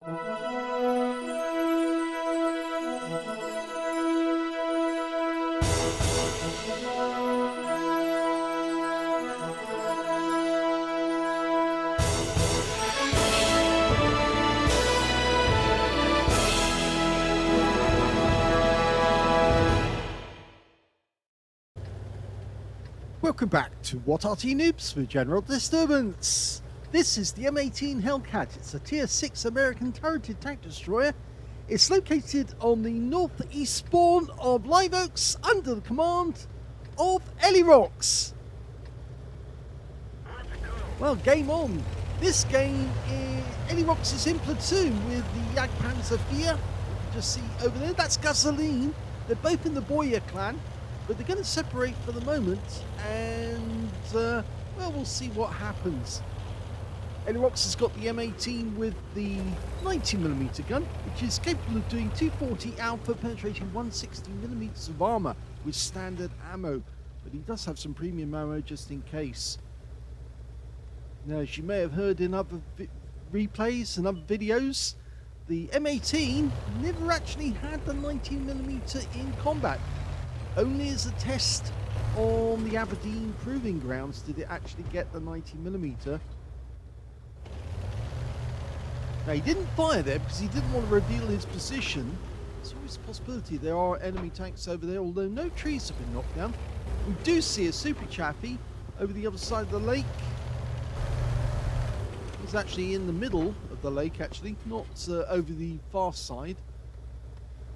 Welcome back to What Arty Noobs with General Disturbance. This is the M18 Hellcat. It's a Tier 6 American turreted tank destroyer. It's located on the northeast spawn of Live Oaks under the command of Elirox. Well, game on. This game, Elirox is in platoon with the Jagdpanzer IV. You can just see over there, that's Guzzoline. They're both in the B00YA clan. But they're going to separate for the moment, and well, we'll see what happens. Elirox has got the M18 with the 90mm gun, which is capable of doing 240 alpha, penetrating 160mm of armor with standard ammo. But he does have some premium ammo just in case. Now, as you may have heard in other replays and other videos, the M18 never actually had the 90mm in combat. Only as a test on the Aberdeen proving grounds did it actually get the 90mm. Now, he didn't fire there because he didn't want to reveal his position. There's always a possibility there are enemy tanks over there, although no trees have been knocked down. We do see a Super Chaffee over the other side of the lake. He's actually in the middle of the lake, actually, not over the far side.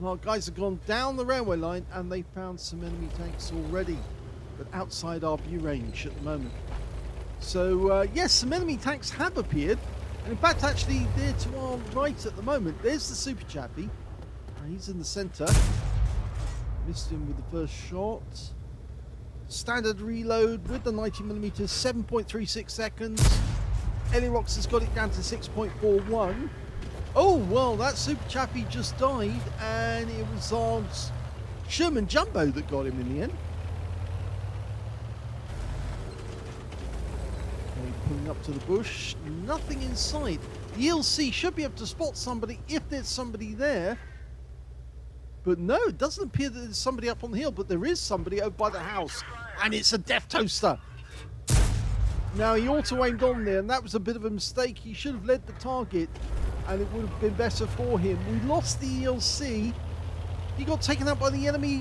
Our guys have gone down the railway line and they found some enemy tanks already, but outside our view range at the moment. So yes, some enemy tanks have appeared, and in fact actually they're to our right at the moment. There's the Super Chaffee, he's in the centre. Missed him with the first shot. Standard reload with the 90mm, 7.36 seconds. Elirox has got it down to 6.41. Oh, well, that Super Chaffee just died, and it was our Sherman Jumbo that got him in the end. Okay, pulling up to the bush, nothing in sight. The ELC should be able to spot somebody if there's somebody there. But no, it doesn't appear that there's somebody up on the hill, but there is somebody over by the house, and it's a Death Toaster. Now, he auto-aimed on there, and that was a bit of a mistake. He should have led the target, and it would have been better for him. We lost the ELC. He got taken out by the enemy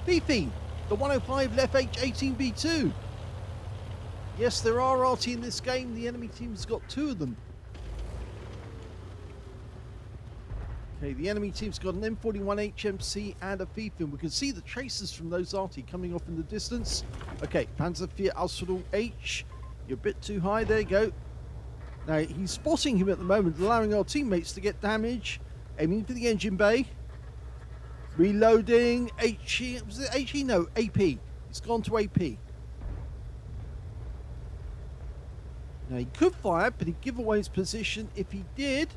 Fifi, the 105 FH-18B2. Yes, there are Arty in this game. The enemy team's got two of them. Okay, the enemy team's got an M41 HMC and a Fifi. We can see the traces from those Arty coming off in the distance. Okay, Panzer IV Ausführung H. You're a bit too high. There you go. Now, he's spotting him at the moment, allowing our teammates to get damage. Aiming for the engine bay. Reloading. HE. Was it HE? No, AP. It's gone to AP. Now, he could fire, but he'd give away his position if he did.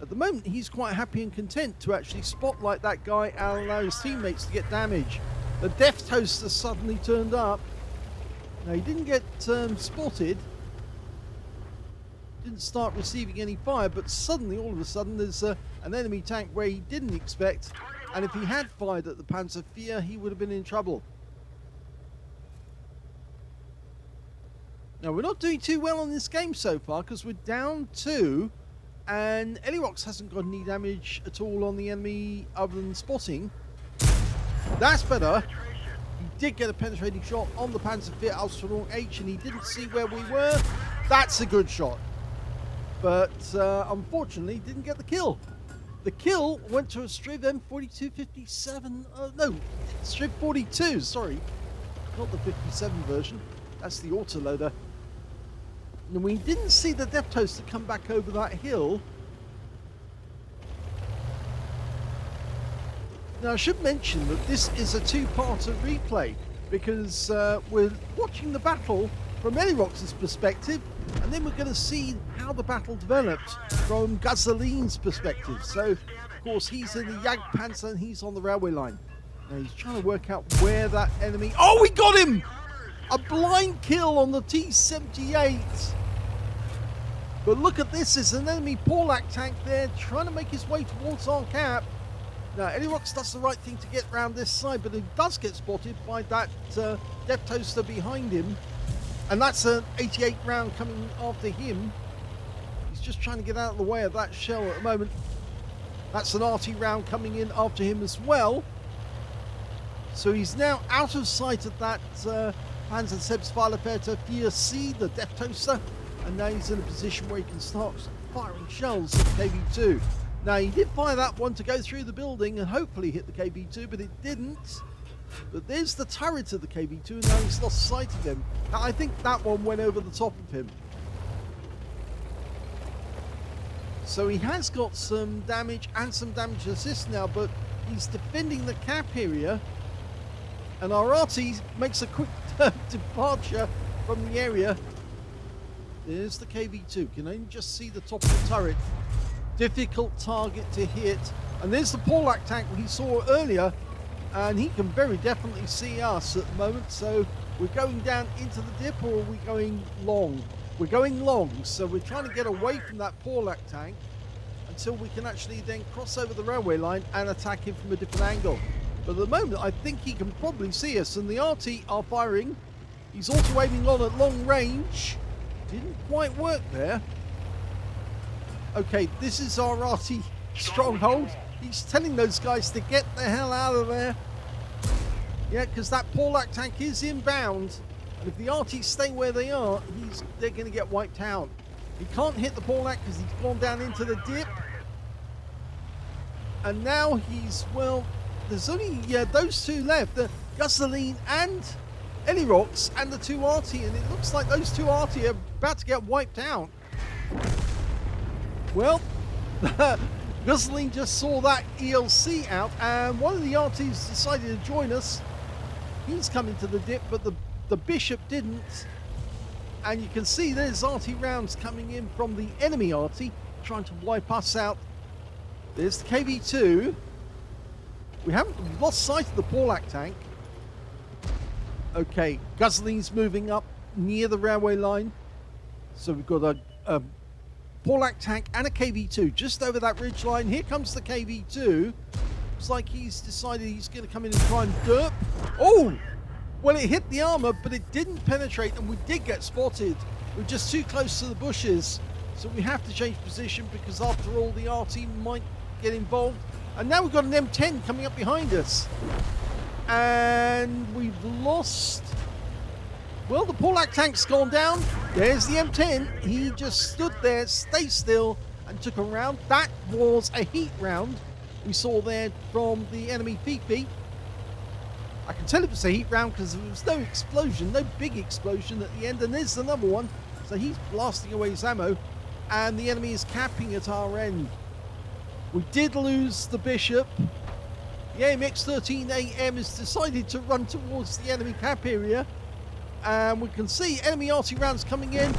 At the moment, he's quite happy and content to actually spotlight that guy and allow his teammates to get damage. The Death Toaster suddenly turned up. Now, he didn't get spotted. Didn't start receiving any fire, but suddenly, all of a sudden, there's an enemy tank where he didn't expect, and if he had fired at the Panzer IV, he would have been in trouble. Now, we're not doing too well on this game so far, because we're down 2, and Elirox hasn't got any damage at all on the enemy other than spotting. That's better. He did get a penetrating shot on the Panzer IV Ausführung H, and he didn't see where we were. That's a good shot. But unfortunately, didn't get the kill. The kill went to a Striv M4257. No, Striv 42, sorry. Not the 57 version. That's the autoloader. And we didn't see the Death Toaster come back over that hill. Now, I should mention that this is a two-parter replay, because we're watching the battle from Elirox's perspective, and then we're going to see how the battle developed from Guzzoline's perspective. So, of course, he's in the Jagdpanzer and he's on the railway line. Now, he's trying to work out where that enemy... Oh, we got him! A blind kill on the T-78. But look at this, there's an enemy Porlac tank there trying to make his way towards our cap. Now, Elirox does the right thing to get around this side, but he does get spotted by that Death Toaster behind him. And that's an 88 round coming after him. He's just trying to get out of the way of that shell at the moment. That's an Arty round coming in after him as well. So he's now out of sight of that Panzer Hellcat IV, the Death Toaster. And now he's in a position where he can start firing shells at KV2. Now, he did fire that one to go through the building and hopefully hit the KV2, but it didn't. But there's the turret of the KV2, and now he's lost sight of him. Now, I think that one went over the top of him. So he has got some damage and some damage assist now, but he's defending the cap area. And our Arty makes a quick departure from the area. There's the KV2. Can only just see the top of the turret. Difficult target to hit. And there's the Porlac tank we saw earlier, and he can very definitely see us at the moment. So we're going down into the dip, or are we going long? We're going long, so we're trying to get away from that Porlac tank until we can actually then cross over the railway line and attack him from a different angle. But at the moment, I think he can probably see us, and the Arty are firing. He's also aiming on at long range. Didn't quite work there. Okay, this is our Arty stronghold. He's telling those guys to get the hell out of there. Yeah, because that Porlac tank is inbound. And if the Arties stay where they are, they're going to get wiped out. He can't hit the Porlac because he's gone down into the dip. And now well, there's only those two left. The Guzzoline and Elirox and the two Arty. And it looks like those two Arty are about to get wiped out. Well, Guzzoline just saw that ELC out, and one of the Arties decided to join us. He's coming to the dip, but the Bishop didn't. And you can see there's Arty rounds coming in from the enemy Arty, trying to wipe us out. There's the KV2. We've lost sight of the Porlac tank. Okay, Guzzoline's moving up near the railway line. So we've got a Porlac tank and a KV2 just over that ridge line. Here comes the KV2. Looks like he's decided he's going to come in and try and derp. Oh! Well, it hit the armor, but it didn't penetrate, and we did get spotted. We're just too close to the bushes, so we have to change position because after all, the Arty might get involved. And now we've got an M10 coming up behind us. And we've lost... Well, the Porlac tank's gone down. There's the M10. He just stood there, stayed still, and took a round. That was a heat round we saw there from the enemy Fifi. I can tell it was a heat round because there was no explosion, no big explosion at the end. And there's another one. So he's blasting away his ammo, and the enemy is capping at our end. We did lose the Bishop. The AMX-13AM has decided to run towards the enemy cap area. And we can see enemy Arty rounds coming in.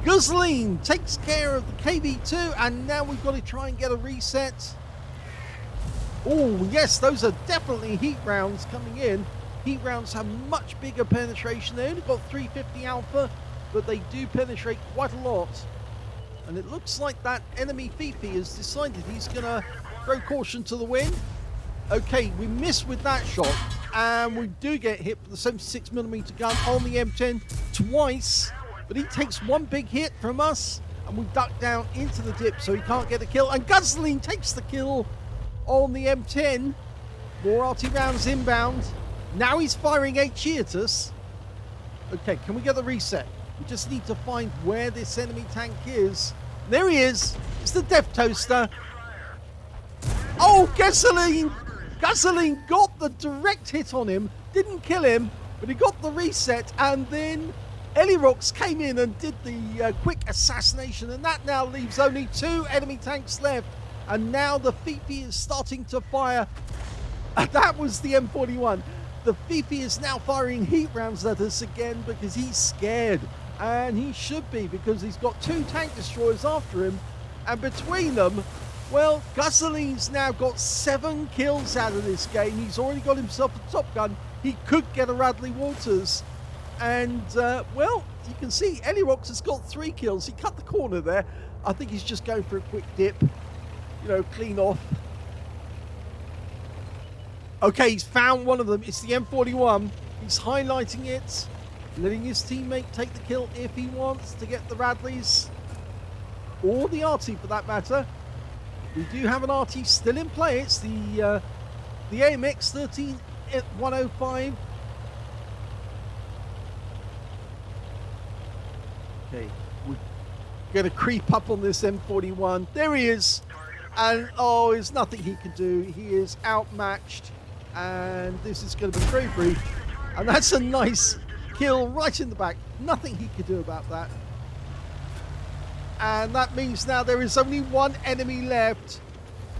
Guzzoline takes care of the KV2, and now we've got to try and get a reset. Oh, yes, those are definitely heat rounds coming in. Heat rounds have much bigger penetration. They only got 350 alpha, but they do penetrate quite a lot. And it looks like that enemy Fifi has decided he's going to throw caution to the wind. Okay, we missed with that shot. And we do get hit with the 76mm gun on the M10 twice. But he takes one big hit from us, and we duck down into the dip so he can't get the kill. And Guzzoline takes the kill on the M10. More Arty rounds inbound. Now he's firing HE at us. Okay, can we get the reset? We just need to find where this enemy tank is. There he is. It's the Death Toaster. Oh, Guzzoline! Guzzoline got the direct hit on him, didn't kill him, but he got the reset, and then Elirox came in and did the quick assassination, and that now leaves only two enemy tanks left, and now the Fifi is starting to fire. That was the M41. The Fifi is now firing heat rounds at us again because he's scared, and he should be because he's got two tank destroyers after him, and between them, well, Guzzoline's now got 7 kills out of this game. He's already got himself a top gun. He could get a Radley Walters. And, well, you can see Elirox has got 3 kills. He cut the corner there. I think he's just going for a quick dip, you know, clean off. Okay, he's found one of them. It's the M41. He's highlighting it, letting his teammate take the kill if he wants to get the Radleys, or the Arty for that matter. We do have an Arty still in play. It's the AMX 13105. Okay, we're going to creep up on this M41. There he is. And, oh, there's nothing he can do. He is outmatched. And this is going to be very brief. And that's a nice kill right in the back. Nothing he could do about that. And that means now there is only 1 enemy left.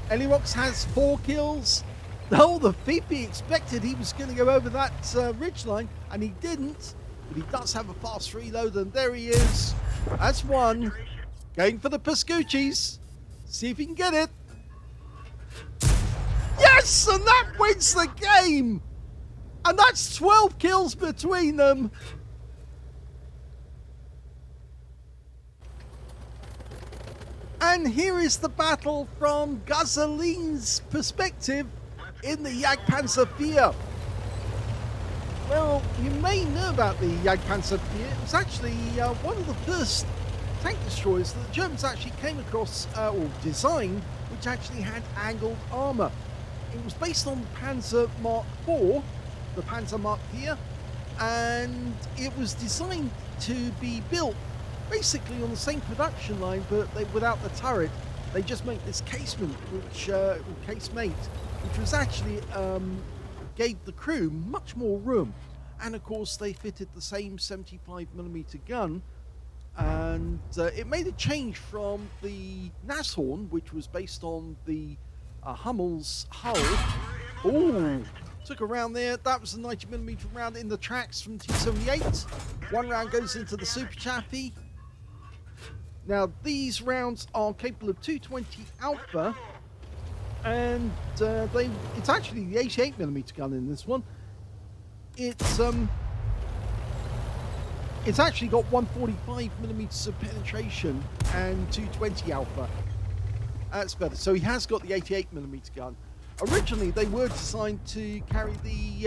Elirox has 4 kills. Oh, the Fifi expected he was going to go over that ridgeline, and he didn't. But he does have a fast reload, and there he is. That's 1. Going for the Pascucci's. See if he can get it. Yes, and that wins the game. And that's 12 kills between them. And here is the battle from Guzzoline's perspective in the Jagdpanzer IV. Well, you may know about the Jagdpanzer IV. It was actually one of the first tank destroyers that the Germans actually came across or designed, which actually had angled armor. It was based on Panzer Mark IV, the Panzer Mark IV, and it was designed to be built basically on the same production line, but without the turret. They just make this casement, casemate, which was actually gave the crew much more room. And of course, they fitted the same 75mm gun, and it made a change from the Nashorn, which was based on the Hummel's hull. Oh, took a round there. That was a 90mm round in the tracks from T78. 1 round goes into the Super Chaffee. Now, these rounds are capable of 220 Alpha, and it's actually the 88mm gun in this one. It's actually got 145mm of penetration and 220 Alpha. That's better. So he has got the 88mm gun. Originally, they were designed to carry the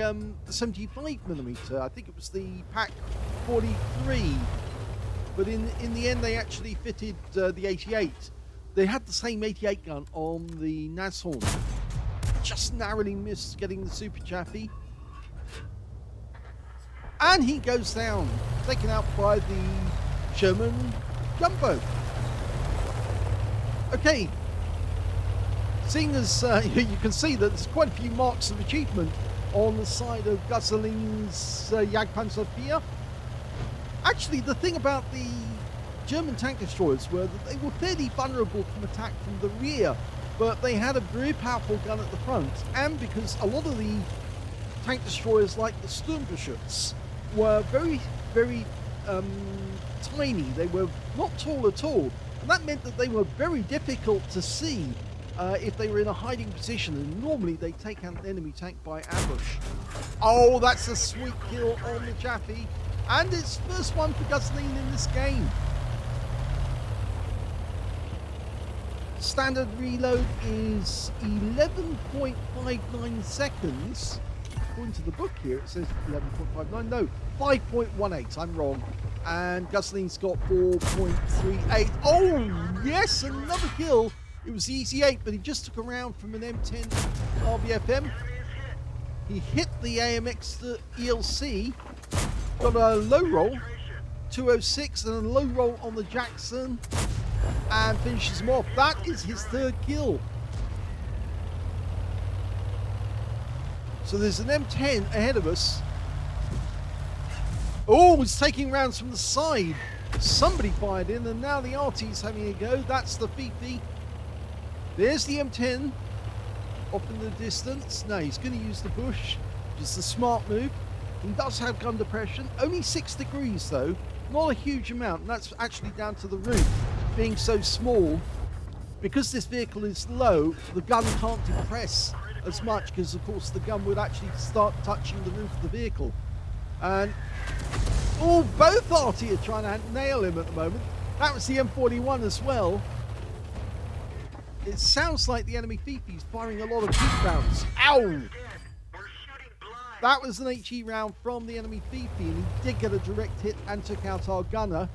75mm. I think it was the Pack 43. But in the end, they actually fitted the 88. They had the same 88 gun on the Nashorn. Just narrowly missed getting the Super Chaffee. And he goes down, taken out by the German gunboat. Okay. Seeing as you can see that there's quite a few marks of achievement on the side of Guzzoline's Jagdpanzer IV. Actually, the thing about the German tank destroyers were that they were fairly vulnerable from attack from the rear, but they had a very powerful gun at the front, and because a lot of the tank destroyers like the Sturmgeschütz were very, very tiny. They were not tall at all, and that meant that they were very difficult to see if they were in a hiding position, and normally they take out an enemy tank by ambush. Oh, that's a sweet kill on the Chaffee, and it's first one for Guzzoline in this game. Standard reload is 11.59 seconds. According to the book here, it says 11.59. No, 5.18. I'm wrong. And Guzzoline's got 4.38. Oh, yes, another kill. It was the Easy 8, but he just took a round from an M10 RBFM. He hit the AMX ELC, got a low roll, 206, and a low roll on the Jackson, and finishes him off. That is his 3rd kill. So there's an M10 ahead of us. Oh, he's taking rounds from the side. Somebody fired in, and now the Arty's having a go. That's the Fifi. There's the M10 off in the distance. No, he's going to use the bush, which is the smart move. He does have gun depression. Only 6 degrees, though. Not a huge amount, and that's actually down to the roof being so small. Because this vehicle is low, the gun can't depress as much, because, of course, the gun would actually start touching the roof of the vehicle. And Oh, both Arty are trying to nail him at the moment. That was the M41 as well. It sounds like the enemy Fifi's firing a lot of heat rounds. Ow! That was an HE round from the enemy Fifi, and he did get a direct hit and took out our gunner.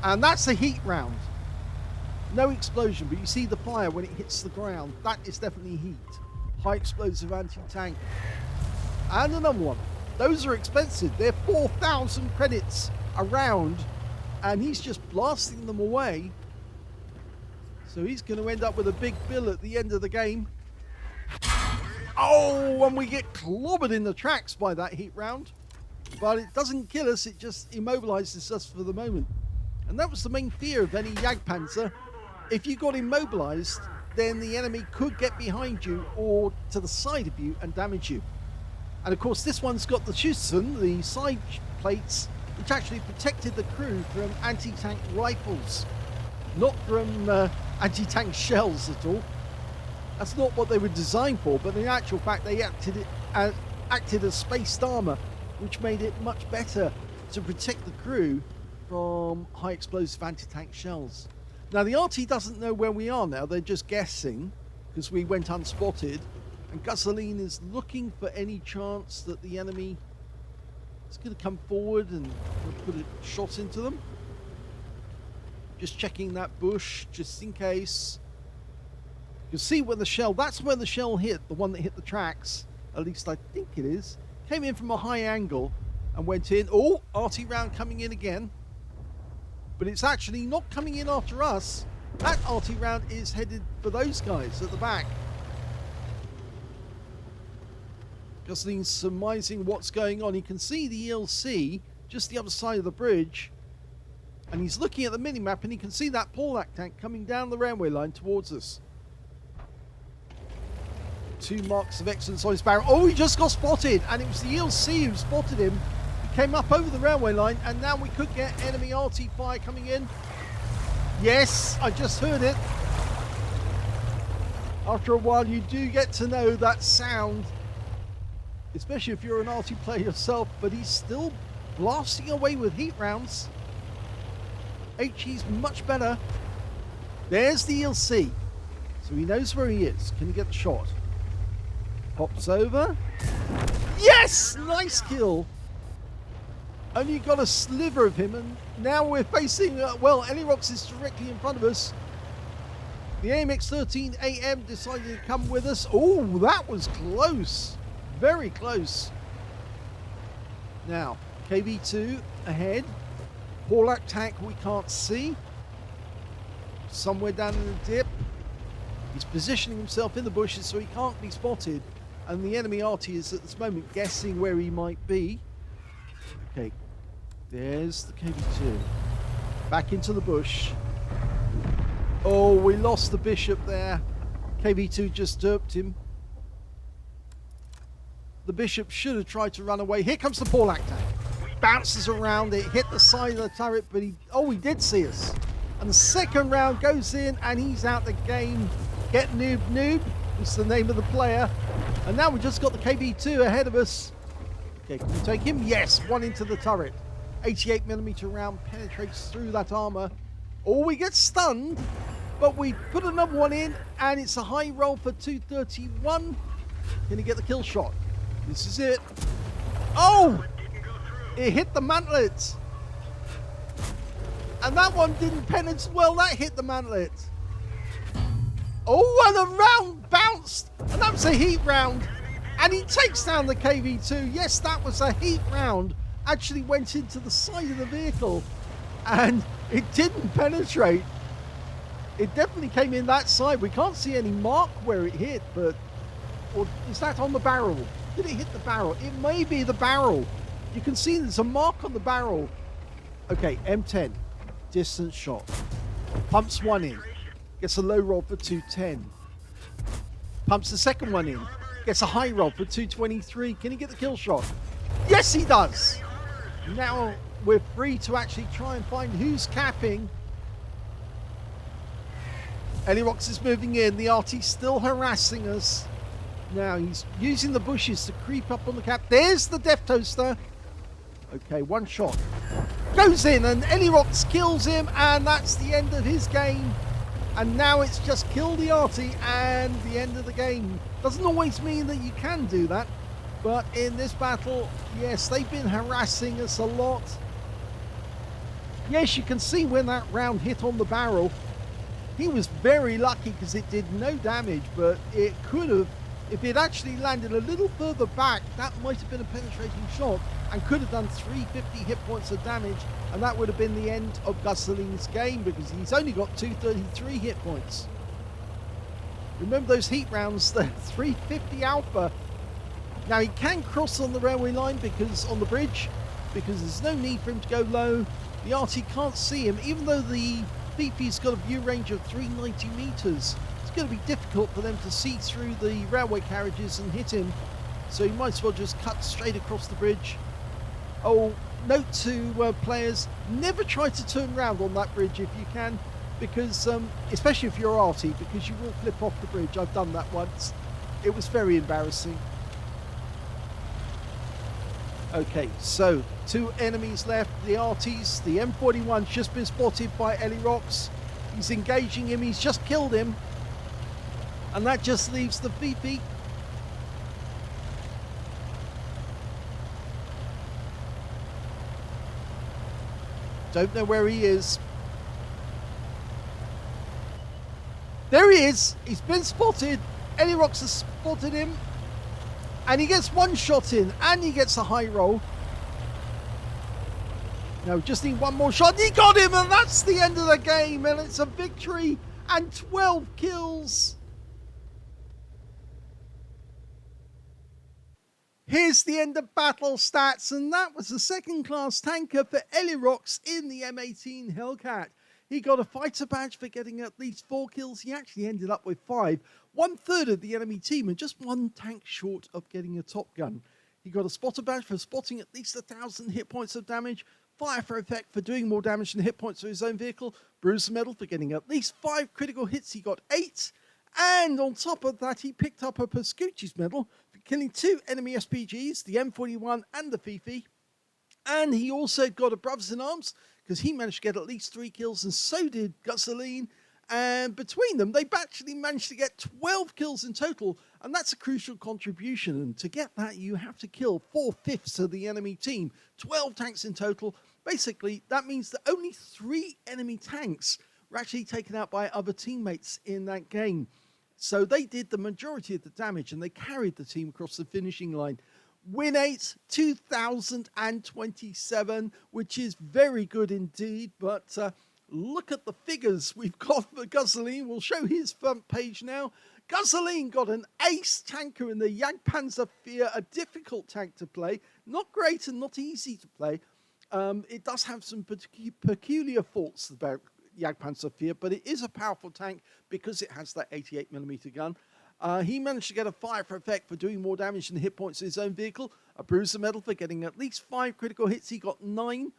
And that's a heat round. No explosion, but you see the fire when it hits the ground. That is definitely heat. High explosive anti-tank. And another one. Those are expensive. They're 4,000 credits a round, and he's just blasting them away. So he's going to end up with a big bill at the end of the game. Oh, and we get clobbered in the tracks by that heat round. But it doesn't kill us, it just immobilizes us for the moment. And that was the main fear of any Jagdpanzer. If you got immobilized, then the enemy could get behind you or to the side of you and damage you. And of course this one's got the Schussen, the side plates, which actually protected the crew from anti-tank rifles. Not from anti-tank shells at all. That's not what they were designed for, but in actual fact they acted as spaced armor, which made it much better to protect the crew from high explosive anti-tank shells. Now the Arty doesn't know where we are now, they're just guessing, because we went unspotted, and Guzzoline is looking for any chance that the enemy is going to come forward and put a shot into them. Just checking that bush, just in case. You see where the shell, that's where the shell hit, the one that hit the tracks, at least I think it is. Came in from a high angle and went in. Oh, Arty round coming in again. But it's actually not coming in after us. That Arty round is headed for those guys at the back. Guzzoline's surmising what's going on. He can see the ELC just the other side of the bridge. And he's looking at the minimap and he can see that Polak tank coming down the railway line towards us. 2 marks of excellence on his barrel. Oh, he just got spotted, and it was the ELC who spotted him. He came up over the railway line, and now we could get enemy Arty fire coming in. Yes, I just heard it. After a while, you do get to know that sound, especially if you're an Arty player yourself, but he's still blasting away with heat rounds. HE's much better. There's the ELC. So he knows where he is. Can he get the shot? Pops over. Yes! Nice kill. Only got a sliver of him, and now we're facing, well, Elirox is directly in front of us. The AMX-13 AM decided to come with us. Oh, that was close. Very close. Now, KV2 ahead. Polak tank we can't see. Somewhere down in the dip. He's positioning himself in the bushes so he can't be spotted. And the enemy Arty is at this moment guessing where he might be. Okay, there's the KV2. Back into the bush. Oh, we lost the bishop there. KV2 just derped him. The bishop should have tried to run away. Here comes the Polak tank. Bounces around, it hit the side of the turret, but he did see us. And the second round goes in and he's out the game. Get Noob. It's the name of the player. And now we just got the KV2 ahead of us. Okay, can we take him? Yes, one into the turret. 88mm round penetrates through that armor. Oh, we get stunned, but we put another one in, and it's a high roll for 231. Can he get the kill shot? This is it. Oh! It hit the mantlet. And that one didn't penetrate. Well, that hit the mantlet. Oh, and the round bounced. And that was a heat round. And he takes down the KV2. Yes, that was a heat round. Actually went into the side of the vehicle. And it didn't penetrate. It definitely came in that side. We can't see any mark where it hit, but... Or is that on the barrel? Did it hit the barrel? It may be the barrel. You can see there's a mark on the barrel. Okay, M10. Distance shot. Pumps one in. Gets a low roll for 210. Pumps the second one in. Gets a high roll for 223. Can he get the kill shot? Yes, he does. Now we're free to actually try and find who's capping. Elirox is moving in. The Arty's still harassing us. Now he's using the bushes to creep up on the cap. There's the Death Toaster. Okay, one shot. Goes in and Elirox kills him, and that's the end of his game. And now it's just kill the Arty and the end of the game. Doesn't always mean that you can do that, but in this battle, yes, they've been harassing us a lot. Yes, you can see when that round hit on the barrel. He was very lucky because it did no damage, but it could have, if it actually landed a little further back, that might have been a penetrating shot and could have done 350 hit points of damage, and that would have been the end of Guzzoline's game because he's only got 233 hit points. Remember those heat rounds, the 350 alpha. Now he can cross on the railway line because on the bridge, because there's no need for him to go low. The Arty can't see him, even though the VP's got a view range of 390 meters. It's going to be difficult for them to see through the railway carriages and hit him, so you might as well just cut straight across the bridge. Oh, note to players, never try to turn round on that bridge if you can, because especially if you're Arty, because you will flip off the bridge. I've done that once. It was very embarrassing. Okay, so 2 enemies left. The Artys, the M41's just been spotted by Elirox. He's engaging him. He's just killed him. And that just leaves the VP. Don't know where he is. There he is. He's been spotted. Elirox has spotted him. And he gets one shot in, and he gets a high roll. No, just need one more shot. He got him, and that's the end of the game. And it's a victory and 12 kills. Here's the end of battle stats, and that was a second-class tanker for Elirox in the M18 Hellcat. He got a fighter badge for getting at least 4 kills. He actually ended up with 5. 1/3 of the enemy team and just 1 tank short of getting a top gun. He got a spotter badge for spotting at least 1,000 hit points of damage. Fire for effect for doing more damage than hit points of his own vehicle. Bruiser medal for getting at least 5 critical hits. He got 8. And on top of that, he picked up a Pascucci's medal for killing 2 enemy SPGs, the M41 and the Fifi. And he also got a Brothers in Arms because he managed to get at least 3 kills, and so did Guzzoline. And between them, they actually managed to get 12 kills in total, and that's a crucial contribution. And to get that, you have to kill 4/5 of the enemy team. 12 tanks in total. Basically, that means that only 3 enemy tanks were actually taken out by other teammates in that game. So they did the majority of the damage, and they carried the team across the finishing line. Win 8, 2,027, which is very good indeed, but look at the figures we've got for Guzzoline. We'll show his front page now. Guzzoline got an ace tanker in the Jagdpanzer IV, a difficult tank to play. Not great and not easy to play. It does have some peculiar faults about Jagdpanzer IV, but it is a powerful tank because it has that 88mm gun. He managed to get a fire for effect for doing more damage than hit points to his own vehicle. A Bruiser medal for getting at least 5 critical hits. He got 9.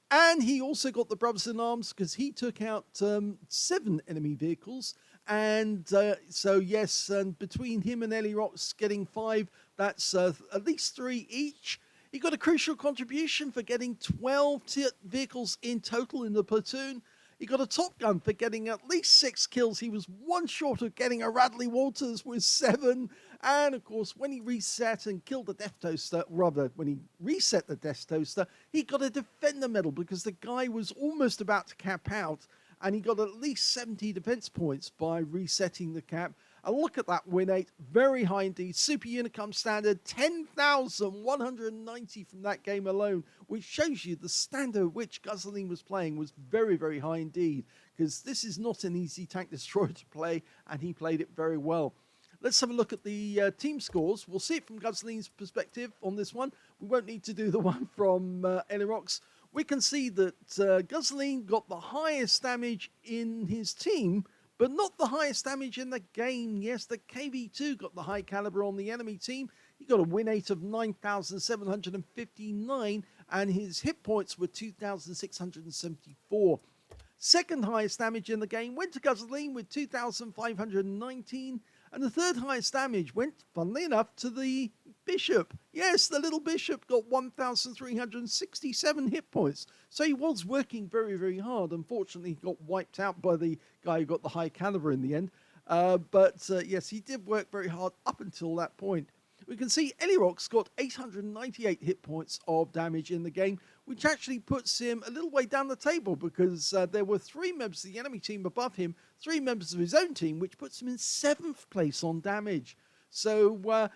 And he also got the Brothers in Arms because he took out 7 enemy vehicles. And so, yes, and between him and Elirox getting 5, that's at least 3 each. He got a crucial contribution for getting 12 vehicles in total in the platoon. He got a Top Gun for getting at least 6 kills. He was 1 short of getting a Radley Walters with 7. And, of course, when he reset and killed the Death Toaster, rather, when he reset the Death Toaster, he got a Defender medal because the guy was almost about to cap out. And he got at least 70 defense points by resetting the cap. And look at that win 8. Very high indeed. Super Unicum standard, 10,190 from that game alone, which shows you the standard at which Guzzoline was playing was very, very high indeed, because this is not an easy tank destroyer to play, and he played it very well. Let's have a look at the team scores. We'll see it from Guzzoline's perspective on this one. We won't need to do the one from Elirox. We can see that Guzzoline got the highest damage in his team, but not the highest damage in the game. Yes, the KV2 got the high caliber on the enemy team. He got a win 8 of 9,759, and his hit points were 2,674. Second highest damage in the game went to Guzzoline with 2,519. And the third highest damage went, funnily enough, to the Bishop. Yes, the little Bishop got 1,367 hit points. So he was working very, very hard. Unfortunately, he got wiped out by the guy who got the high caliber in the end. But yes, he did work very hard up until that point. We can see Elirox got 898 hit points of damage in the game, which actually puts him a little way down the table because there were 3 members of the enemy team above him, 3 members of his own team, which puts him in 7th place on damage. So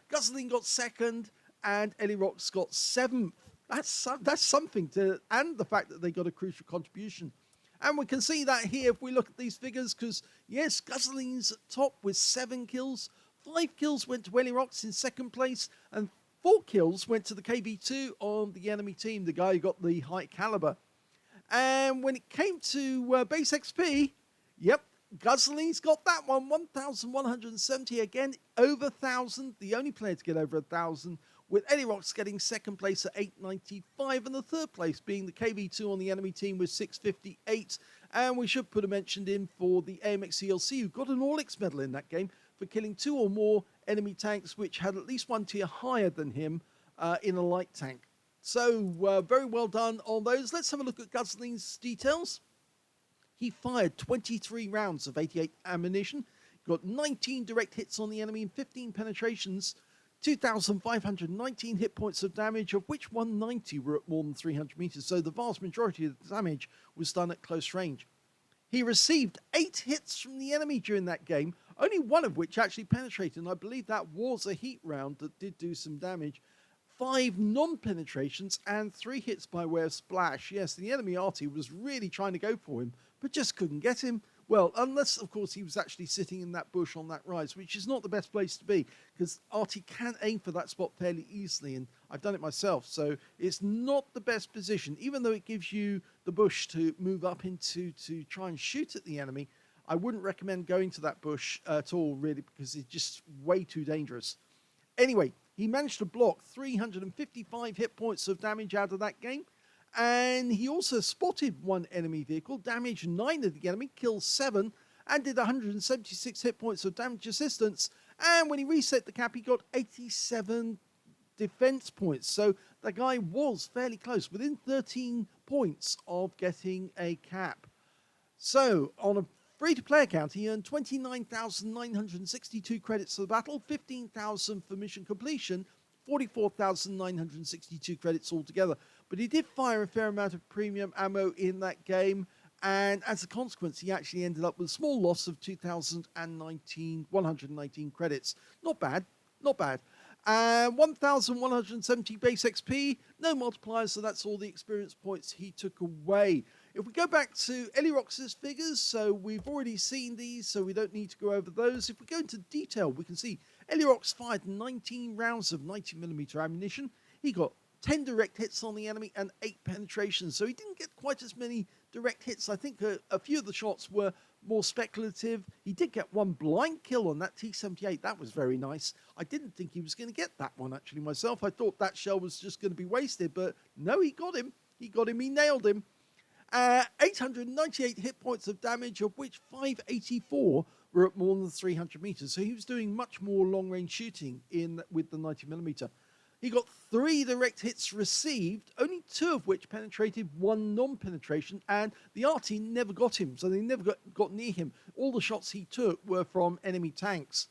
Guzzoline got 2nd and Elirox got 7th. That's something to, and the fact that they got a crucial contribution. And we can see that here if we look at these figures because, yes, Guzzoline's top with 7 kills. 5 kills went to Elirox in 2nd place, and 4 kills went to the KB2 on the enemy team, the guy who got the high caliber. And when it came to base XP, yep, Guzzoline's got that one, 1,170 again, over 1,000, the only player to get over 1,000, with Elirox getting 2nd place at 895, and the 3rd place being the KB2 on the enemy team with 658. And we should put a mention in for the AMX ELC, who got an All-X medal in that game, for killing 2 or more enemy tanks which had at least 1 tier higher than him in a light tank. So very well done on those. Let's have a look at Guzzoline's details. He fired 23 rounds of 88 ammunition, got 19 direct hits on the enemy and 15 penetrations, 2,519 hit points of damage, of which 190 were at more than 300 meters. So the vast majority of the damage was done at close range. He received 8 hits from the enemy during that game, only 1 of which actually penetrated, and I believe that was a heat round that did do some damage. 5 non-penetrations and 3 hits by way of splash. Yes, the enemy Arty was really trying to go for him, but just couldn't get him. Well, unless, of course, he was actually sitting in that bush on that rise, which is not the best place to be, because Arty can aim for that spot fairly easily, and I've done it myself, so it's not the best position. Even though it gives you the bush to move up into to try and shoot at the enemy, I wouldn't recommend going to that bush at all, really, because it's just way too dangerous. Anyway, he managed to block 355 hit points of damage out of that game, and he also spotted 1 enemy vehicle, damaged 9 of the enemy, killed 7, and did 176 hit points of damage assistance. And when he reset the cap, he got 87 defense points. So the guy was fairly close, within 13 points of getting a cap. So on a free-to-play account, he earned 29,962 credits for the battle, 15,000 for mission completion, 44,962 credits altogether. But he did fire a fair amount of premium ammo in that game, and as a consequence, he actually ended up with a small loss of 119 credits. Not bad, not bad. 1,170 base XP, no multipliers, so that's all the experience points he took away. If we go back to Elirox's figures, so we've already seen these, so we don't need to go over those. If we go into detail, we can see Elirox fired 19 rounds of 90mm ammunition. He got 10 direct hits on the enemy and 8 penetrations, so he didn't get quite as many direct hits. I think a few of the shots were more speculative. He did get 1 blind kill on that T-78. That was very nice. I didn't think he was going to get that one, actually, myself. I thought that shell was just going to be wasted, but no, he got him. He got him. He nailed him. 898 hit points of damage, of which 584 were at more than 300 meters. So he was doing much more long-range shooting with the 90mm. He got 3 direct hits received, only 2 of which penetrated, 1 non-penetration, and the Arty never got him, so they never got near him. All the shots he took were from enemy tanks.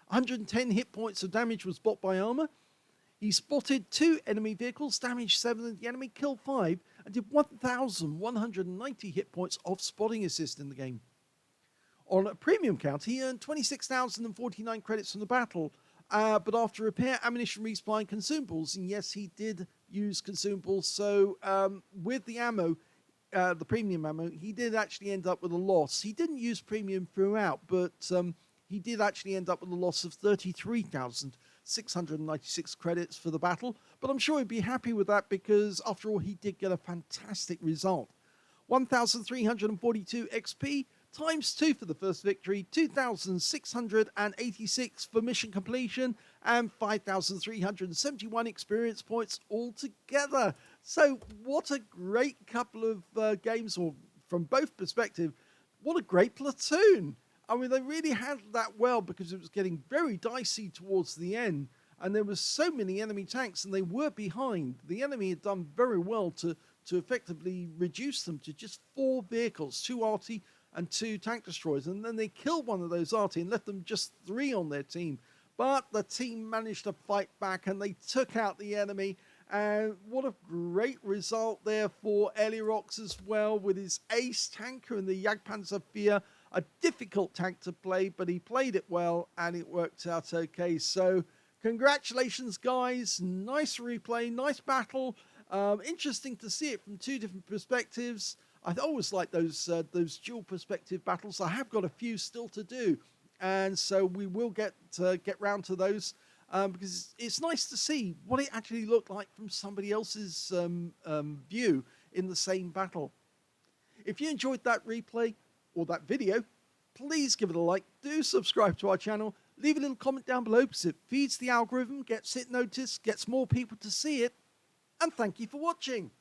110 hit points of damage was bought by armor. He spotted 2 enemy vehicles, damaged 7 of the enemy, killed 5, and did 1,190 hit points of spotting assist in the game. On a premium count, he earned 26,049 credits from the battle, but after repair, ammunition, resupply, and consumables, and yes, he did use consumables, so with the ammo, the premium ammo, he did actually end up with a loss. He didn't use premium throughout, but he did actually end up with a loss of 33,696 credits for the battle, but I'm sure he'd be happy with that because, after all, he did get a fantastic result. 1,342 XP, times 2 for the first victory, 2,686 for mission completion, and 5,371 experience points altogether. So what a great couple of games, or from both perspectives, what a great platoon. I mean, they really handled that well because it was getting very dicey towards the end, and there was so many enemy tanks, and they were behind. The enemy had done very well to effectively reduce them to just 4 vehicles, 2 Arty and 2 tank destroyers, and then they killed one of those Arty and left them just 3 on their team. But the team managed to fight back, and they took out the enemy. And what a great result there for Elirox as well, with his ace tanker in the Jagdpanzer IV. A difficult tank to play, but he played it well, and it worked out okay. So congratulations, guys. Nice replay, nice battle. Interesting to see it from 2 different perspectives. I always like those dual perspective battles. I have got a few still to do, and so we will get round to those. Because it's nice to see what it actually looked like from somebody else's view in the same battle. If you enjoyed that replay or that video, please give it a like, do subscribe to our channel, leave a little comment down below because it feeds the algorithm, gets it noticed, gets more people to see it, and thank you for watching.